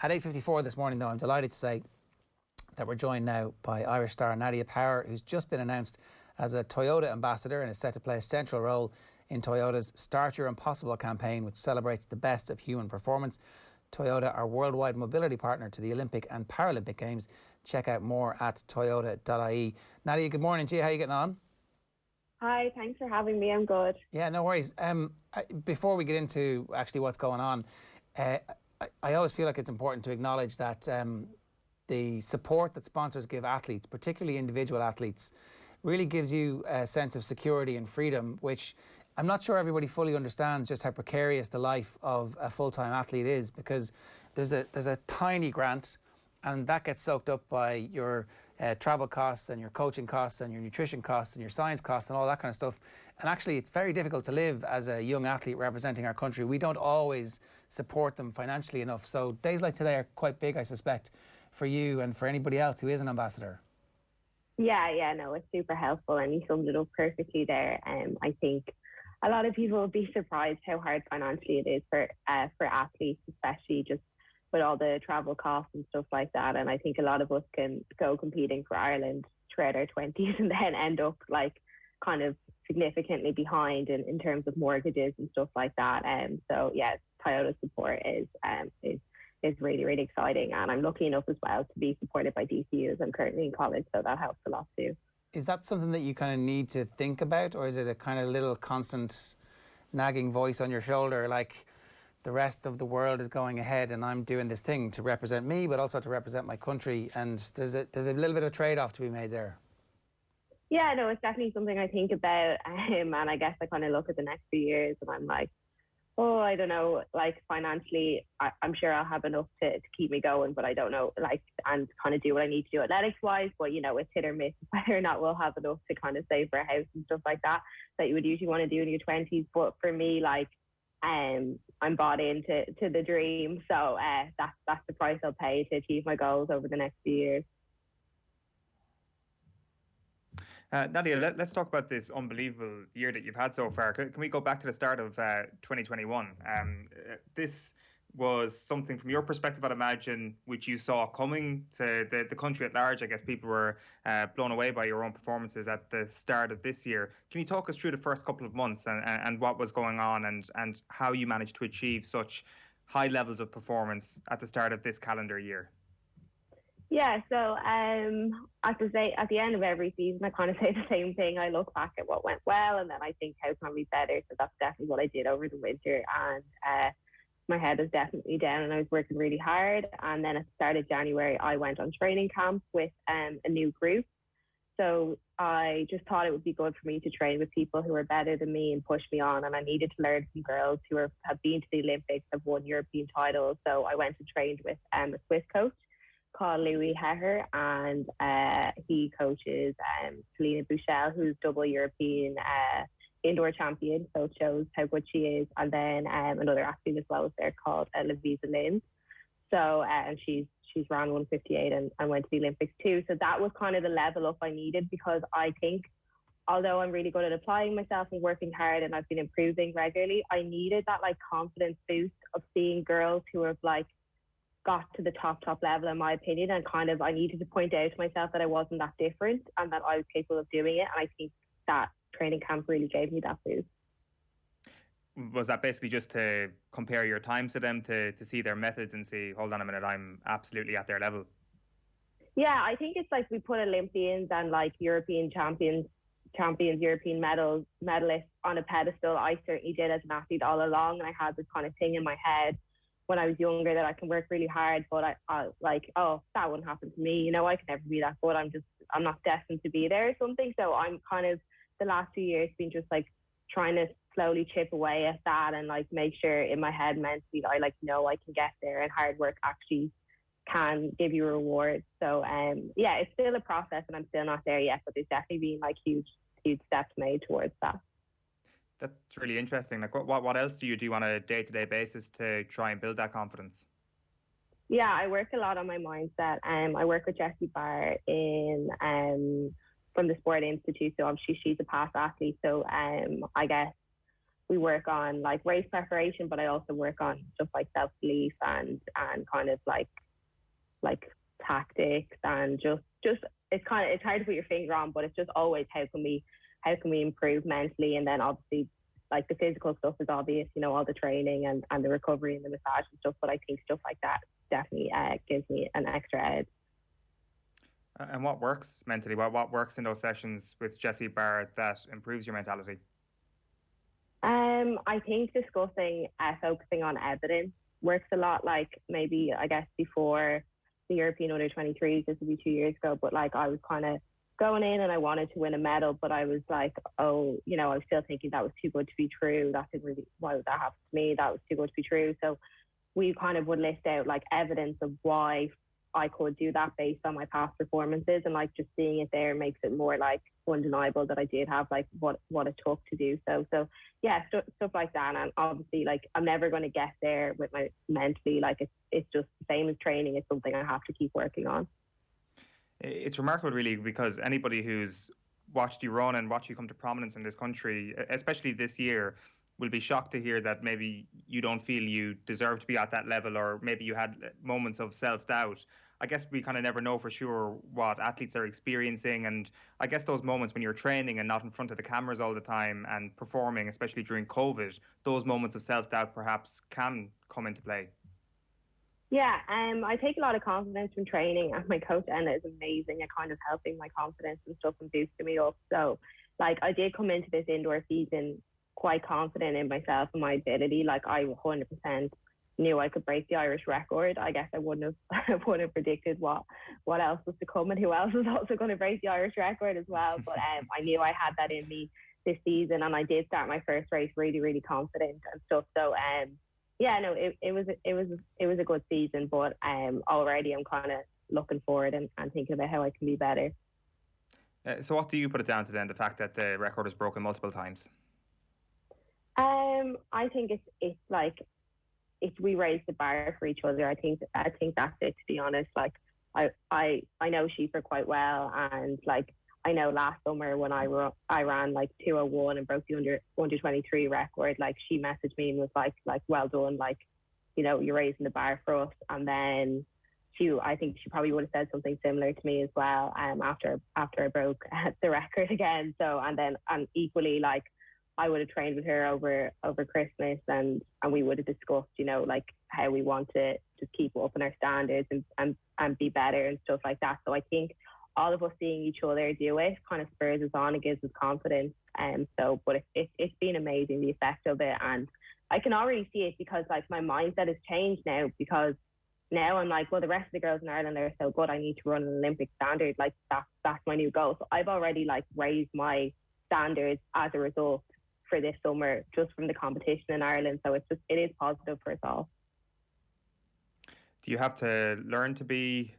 At 8:54 this morning, though, I'm delighted to say that we're joined now by Irish star Nadia Power, who's just been announced as a Toyota ambassador and is set to play a central role in Toyota's Start Your Impossible campaign, which celebrates the best of human performance. Toyota are worldwide mobility partner to the Olympic and Paralympic Games. Check out more at toyota.ie. Nadia, good morning to you. How are you getting on? Hi, thanks for having me. I'm good. Yeah, no worries. Before we get into actually what's going on, I always feel like it's important to acknowledge that the support that sponsors give athletes, particularly individual athletes, really gives you a sense of security and freedom, which I'm not sure everybody fully understands just how precarious the life of a full-time athlete is, because there's a tiny grant and that gets soaked up by your travel costs and your coaching costs and your nutrition costs and your science costs and all that kind of stuff. And actually it's very difficult to live as a young athlete representing our country. We don't always support them financially enough. So days like today are quite big, I suspect, for you and for anybody else who is an ambassador. Yeah, no, it's super helpful and you summed it up perfectly there. I think a lot of people will be surprised how hard financially it is for athletes, especially just with all the travel costs and stuff like that. And I think a lot of us can go competing for Ireland throughout our 20s and then end up like kind of significantly behind in terms of mortgages and stuff like that. So yeah, Toyota support is really, really exciting. And I'm lucky enough as well to be supported by DCU as I'm currently in college, so that helps a lot too. Is that something that you kind of need to think about, or is it a kind of little constant nagging voice on your shoulder, like the rest of the world is going ahead and I'm doing this thing to represent me, but also to represent my country, and there's a little bit of a trade-off to be made there? Yeah, no, it's definitely something I think about, and I guess I kind of look at the next few years and I'm like, oh, I don't know, like financially, I'm sure I'll have enough to keep me going, but I don't know, like, and kind of do what I need to do athletics-wise, but, you know, it's hit or miss whether or not we'll have enough to kind of save for a house and stuff like that you would usually want to do in your 20s. But for me, like, I'm bought into the dream, so that's the price I'll pay to achieve my goals over the next few years. Nadia, let's talk about this unbelievable year that you've had so far. Can we go back to the start of 2021? This was something from your perspective, I'd imagine, which you saw coming to the country at large. I guess people were blown away by your own performances at the start of this year. Can you talk us through the first couple of months and what was going on and how you managed to achieve such high levels of performance at the start of this calendar year? Yeah, so at the end of every season, I kind of say the same thing. I look back at what went well, and then I think how can we be better. So that's definitely what I did over the winter, and my head was definitely down, and I was working really hard. And then at the start of January, I went on training camp with a new group. So I just thought it would be good for me to train with people who are better than me and push me on. And I needed to learn from girls who have been to the Olympics, have won European titles. So I went and trained with a Swiss coach called Louis Heher, and he coaches Selena Bouchel, who's double European indoor champion, so it shows how good she is. And then another athlete as well is there called Lavisa Lynn. So and she's ran 158 and went to the Olympics too. So that was kind of the level up I needed, because I think although I'm really good at applying myself and working hard and I've been improving regularly, I needed that like confidence boost of seeing girls who have like got to the top level, in my opinion, and kind of I needed to point out to myself that I wasn't that different and that I was capable of doing it. And I think that training camp really gave me that boost. Was that basically just to compare your times to them, to see their methods and see, hold on a minute, I'm absolutely at their level? Yeah, I think it's like we put Olympians and like European champions, European medalists on a pedestal. I certainly did as an athlete all along, and I had this kind of thing in my head when I was younger that I can work really hard, but I like, oh, that wouldn't happen to me. You know, I can never be that good. I'm not destined to be there or something. So I'm kind of, the last 2 years been just like trying to slowly chip away at that and like make sure in my head mentally, I like know I can get there, and hard work actually can give you rewards. So yeah, it's still a process and I'm still not there yet, but there's definitely been like huge steps made towards that. That's really interesting. Like, what else do you do on a day-to-day basis to try and build that confidence? Yeah, I work a lot on my mindset. I work with Jessie Barr from the Sport Institute. So obviously she's a past athlete. So I guess we work on like race preparation, but I also work on stuff like self-belief and kind of like tactics and just it's hard to put your finger on, but it's just always how can we improve mentally, and then obviously like the physical stuff is obvious, you know, all the training and the recovery and the massage and stuff, but I think stuff like that definitely gives me an extra edge. And what works mentally? What works in those sessions with Jessie Barrett that improves your mentality? I think discussing, focusing on evidence works a lot. Like maybe, I guess, before the European Under-23s, this would be 2 years ago, but like I was kind of going in and I wanted to win a medal, but I was like, oh, you know, I was still thinking that was too good to be true. That didn't really, why would that happen to me? That was too good to be true. So we kind of would list out like evidence of why I could do that based on my past performances, and like just seeing it there makes it more like undeniable that I did have like what it took to do so. So yeah, stuff like that. And obviously like I'm never going to get there with my mentally, like it's just the same as training. It's something I have to keep working on. It's remarkable really, because anybody who's watched you run and watched you come to prominence in this country, especially this year, will be shocked to hear that maybe you don't feel you deserve to be at that level, or maybe you had moments of self-doubt. I guess we kind of never know for sure what athletes are experiencing, and I guess those moments when you're training and not in front of the cameras all the time and performing, especially during COVID, those moments of self-doubt perhaps can come into play. Yeah, I take a lot of confidence from training, and my coach Anna is amazing at kind of helping my confidence and stuff and boosting me up. So like I did come into this indoor season quite confident in myself and my ability. Like I 100% knew I could break the Irish record. I guess I wouldn't have predicted what else was to come and who else was also going to break the Irish record as well. But I knew I had that in me this season, and I did start my first race really, really confident and stuff. So yeah, no, it was a good season, but already I'm kind of looking forward and thinking about how I can be better. So what do you put it down to then, the fact that the record is broken multiple times? I think it's like we raise the bar for each other. I think that's it, to be honest. Like I know Schieffer quite well, and like I know last summer when I ran like 2:01 and broke the under 23 record, like she messaged me and was like well done, like, you know, you're raising the bar for us. And then I think she probably would have said something similar to me as well after I broke the record again. So and equally, like I would have trained with her over Christmas, and we would have discussed, you know, like how we want to just keep upping our standards and be better and stuff like that. So I think all of us seeing each other do it kind of spurs us on and gives us confidence. But it's been amazing, the effect of it. And I can already see it because like my mindset has changed now, because now I'm like, well, the rest of the girls in Ireland are so good, I need to run an Olympic standard. Like that's my new goal. So I've already like raised my standards as a result for this summer, just from the competition in Ireland. So it is positive for us all. Do you have to learn to be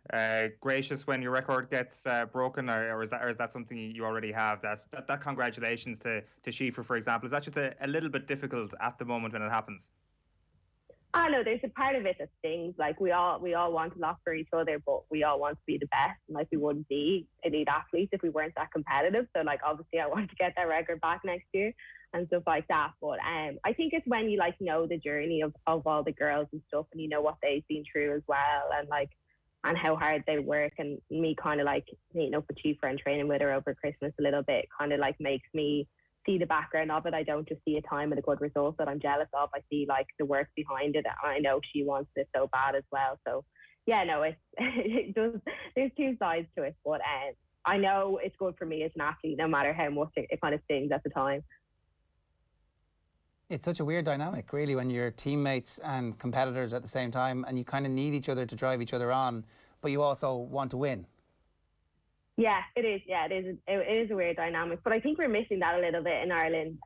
gracious when your record gets broken, or is that something you already have? That congratulations to Schieffer, for example, is that just a little bit difficult at the moment when it happens? I know there's a part of it that stings. Like we all want a lot for each other, but we all want to be the best. And like we wouldn't be elite athletes if we weren't that competitive. So like obviously I want to get that record back next year and stuff like that. But I think it's when you like know the journey of all the girls and stuff, and you know what they've been through as well, and how hard they work. And me kind of like meeting up with Schieffer and training with her over Christmas a little bit kind of like makes me see the background of it. I don't just see a time and a good result that I'm jealous of. I see like the work behind it, and I know she wants it so bad as well. So yeah, no, it does. There's two sides to it, but I know it's good for me as an athlete, no matter how much it kind of stings at the time. It's such a weird dynamic, really, when you're teammates and competitors at the same time, and you kind of need each other to drive each other on, but you also want to win. Yeah, it is. Yeah, it is a weird dynamic, but I think we're missing that a little bit in Ireland.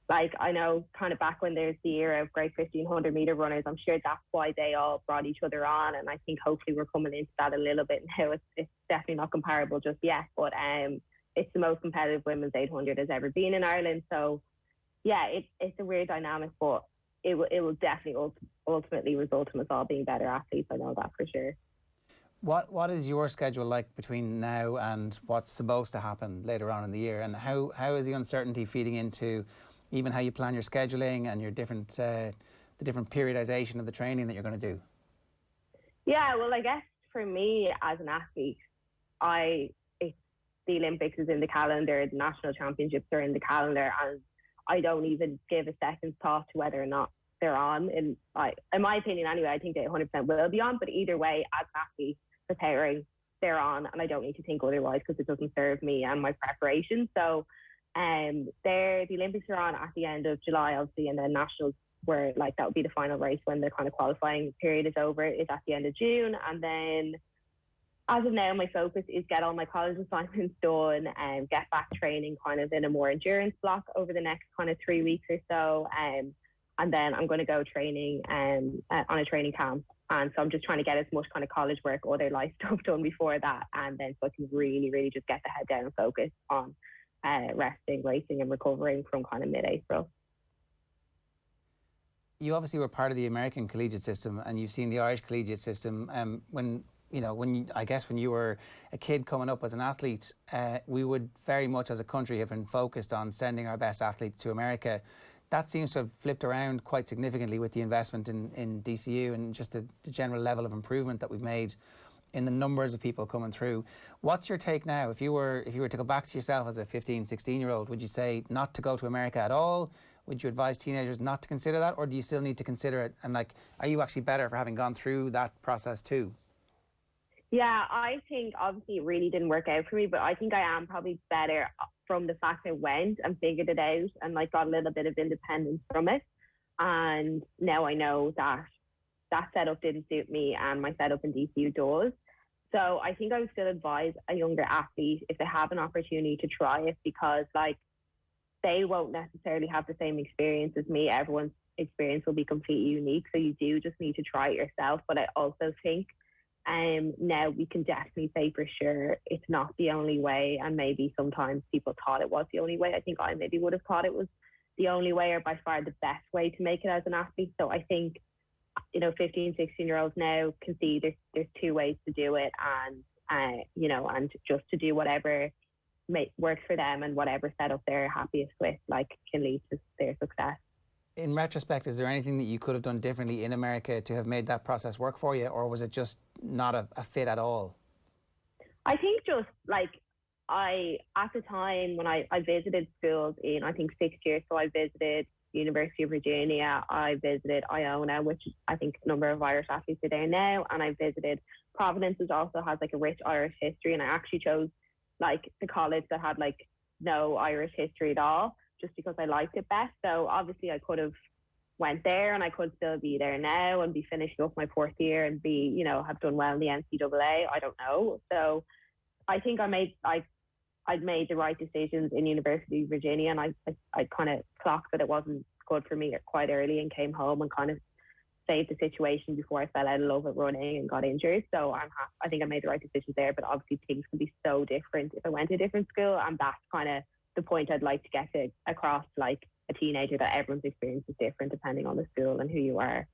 Like I know kind of back when there's the era of great 1500 metre runners, I'm sure that's why they all brought each other on. And I think hopefully we're coming into that a little bit now. It's definitely not comparable just yet, but it's the most competitive women's 800 has ever been in Ireland. So yeah, it's a weird dynamic, but it will definitely ultimately result in us all being better athletes. I know that for sure. What is your schedule like between now and what's supposed to happen later on in the year, and how is the uncertainty feeding into even how you plan your scheduling and your different the different periodization of the training that you're going to do? Yeah, well, I guess for me as an athlete, the Olympics is in the calendar, the national championships are in the calendar, and I don't even give a second thought to whether or not they're on. In my opinion, anyway, I think they 100% will be on. But either way, as an athlete preparing, they're on, and I don't need to think otherwise because it doesn't serve me and my preparation. So, the Olympics are on at the end of July, obviously, and then nationals, where like that would be the final race when the kind of qualifying period is over, is at the end of June. And then as of now, my focus is get all my college assignments done and get back training kind of in a more endurance block over the next kind of 3 weeks or so. And then I'm going to go training on a training camp. And so I'm just trying to get as much kind of college work, other life stuff done before that. And then so I can really, really just get the head down and focus on resting, racing and recovering from kind of mid-April. You obviously were part of the American collegiate system, and you've seen the Irish collegiate system. When you were a kid coming up as an athlete, we would very much as a country have been focused on sending our best athletes to America. That seems to have flipped around quite significantly with the investment in DCU and just the general level of improvement that we've made in the numbers of people coming through. What's your take now? If you were to go back to yourself as a 15, 16-year-old, would you say not to go to America at all? Would you advise teenagers not to consider that, or do you still need to consider it? And like, are you actually better for having gone through that process too? Yeah, I think obviously it really didn't work out for me, but I think I am probably better from the fact I went and figured it out and like got a little bit of independence from it. And now I know that that setup didn't suit me and my setup in DCU does. So I think I would still advise a younger athlete if they have an opportunity to try it, because like they won't necessarily have the same experience as me. Everyone's experience will be completely unique. So you do just need to try it yourself. But I also think now we can definitely say for sure it's not the only way, and maybe sometimes people thought it was the only way. I think I maybe would have thought it was the only way, or by far the best way to make it as an athlete. So I think 15, 16-year-olds now can see there's two ways to do it, and and just to do whatever works for them and whatever setup they're happiest with, like, can lead to their success. In retrospect, is there anything that you could have done differently in America to have made that process work for you, or was it just not a fit at all? I think just like at the time when I visited schools in, I think, 6 years, so I visited University of Virginia, I visited Iona, which I think a number of Irish athletes are there now, and I visited Providence, which also has like a rich Irish history, and I actually chose like the college that had like no Irish history at all, just because I liked it best. So obviously I could have went there and I could still be there now and be finishing up my fourth year and be, have done well in the NCAA. I don't know. So I think I'd made the right decisions in University of Virginia, and I kind of clocked that it wasn't good for me quite early and came home and kind of saved the situation before I fell out of love with running and got injured. So I think I made the right decisions there, but obviously things can be so different if I went to a different school, and that's kind of the point I'd like to get across to like a teenager, that everyone's experience is different depending on the school and who you are.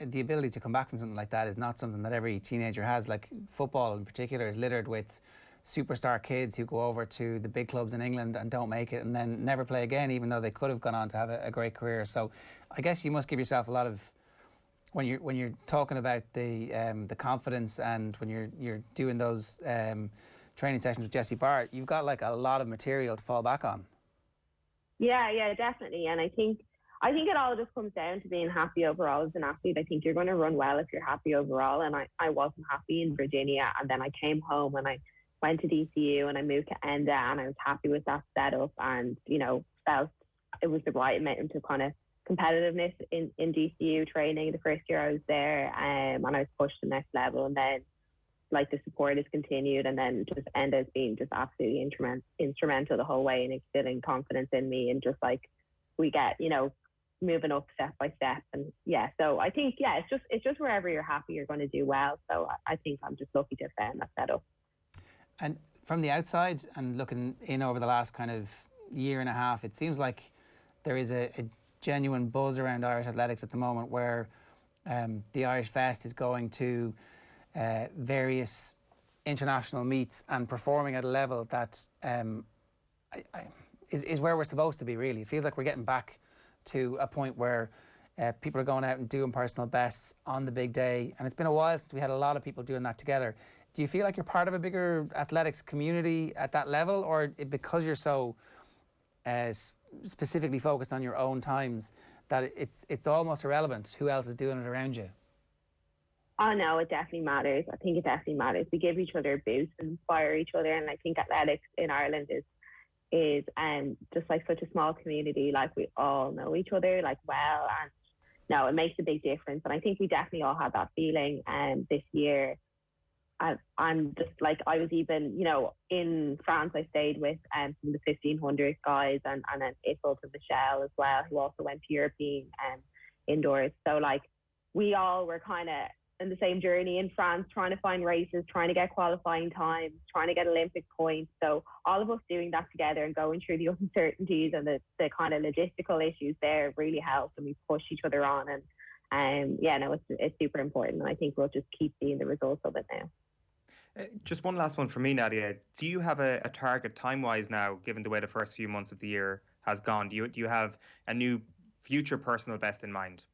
The ability to come back from something like that is not something that every teenager has. Like football in particular is littered with superstar kids who go over to the big clubs in England and don't make it and then never play again, even though they could have gone on to have a great career. So I guess you must give yourself a lot of, when you're talking about the confidence, and when you're doing those training sessions with Jessie Barrett, you've got like a lot of material to fall back on. Yeah, definitely. And I think it all just comes down to being happy overall as an athlete. I think you're going to run well if you're happy overall. And I wasn't happy in Virginia, and then I came home and I went to DCU and I moved to ENDA, and I was happy with that setup, and felt it was the right amount of kind of competitiveness in DCU training the first year I was there, and I was pushed to the next level, and then like the support has continued, and then just ENDA has been just absolutely instrumental the whole way in instilling confidence in me, and just like we get moving up step by step. And so I think it's just wherever you're happy you're going to do well. So I think I'm just lucky to have found that setup. And from the outside and looking in over the last kind of year and a half, it seems like there is a genuine buzz around Irish athletics at the moment, where the Irish Fest is going to various international meets and performing at a level that is where we're supposed to be, really. It feels like we're getting back to a point where people are going out and doing personal bests on the big day. And it's been a while since we had a lot of people doing that together. Do you feel like you're part of a bigger athletics community at that level, or because you're so specifically focused on your own times that it's almost irrelevant who else is doing it around you? Oh no, it definitely matters. I think it definitely matters. We give each other a boost and inspire each other, and I think athletics in Ireland is just like such a small community. Like, we all know each other like well, and no, it makes a big difference. And I think we definitely all had that feeling this year. I'm just like, I was even, in France, I stayed with some of the 1500 guys, and then Ithel to Michelle as well, who also went to European indoors. So like, we all were kind of in the same journey in France, trying to find races, trying to get qualifying times, trying to get Olympic points. So all of us doing that together and going through the uncertainties and the kind of logistical issues there really helped, and we pushed each other on. And it's super important. And I think we'll just keep seeing the results of it now. Just one last one for me, Nadia. Do you have a target time-wise now, given the way the first few months of the year has gone? Do you have a new future personal best in mind?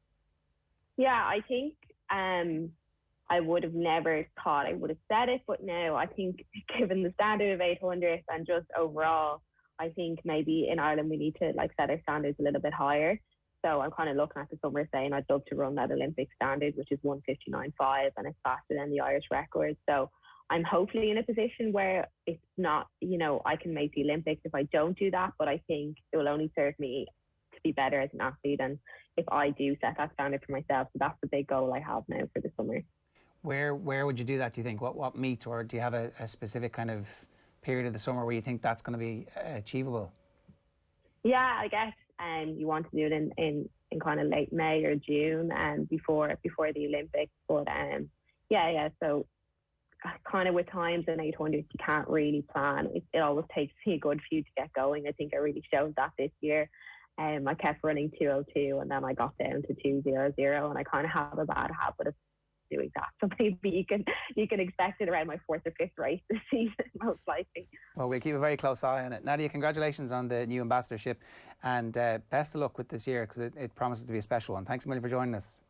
Yeah, I think I would have never thought I would have said it, but now I think, given the standard of 800 and just overall, I think maybe in Ireland we need to like set our standards a little bit higher. So I'm kind of looking at the summer saying I'd love to run that Olympic standard, which is 1:59.5, and it's faster than the Irish record. So I'm hopefully in a position where it's not, I can make the Olympics if I don't do that, but I think it will only serve me to be better as an athlete, and if I do set that standard for myself. So that's the big goal I have now for the summer. Where would you do that, do you think? What meet, or do you have a specific kind of period of the summer where you think that's going to be achievable? Yeah, I guess you want to do it in kind of late May or June, and before the Olympics. But so kind of with times in 800, you can't really plan. It always takes me a good few to get going. I think I really showed that this year. I kept running 2:02, and then I got down to 2:00, and I kind of have a bad habit of doing that. So maybe you can expect it around my fourth or fifth race this season, most likely. Well, we'll keep a very close eye on it. Nadia, congratulations on the new ambassadorship, and best of luck with this year, because it promises to be a special one. Thanks a million for joining us.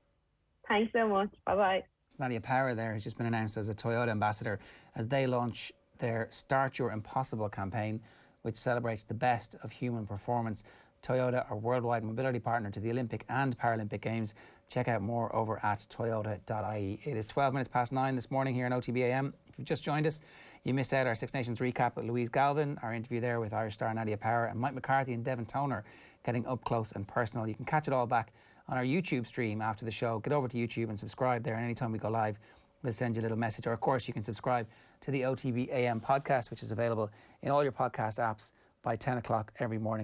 Thanks so much. Bye-bye. It's Nadia Power there, who's just been announced as a Toyota ambassador as they launch their Start Your Impossible campaign, which celebrates the best of human performance. Toyota, our worldwide mobility partner to the Olympic and Paralympic Games. Check out more over at toyota.ie. It is 12 minutes past 9 this morning here on OTB AM. If you've just joined us, you missed out our Six Nations recap with Louise Galvin, our interview there with Irish star Nadia Power, and Mike McCarthy and Devon Toner getting up close and personal. You can catch it all back on our YouTube stream after the show. Get over to YouTube and subscribe there, and anytime we go live, we'll send you a little message. Or, of course, you can subscribe to the OTB AM podcast, which is available in all your podcast apps by 10 o'clock every morning.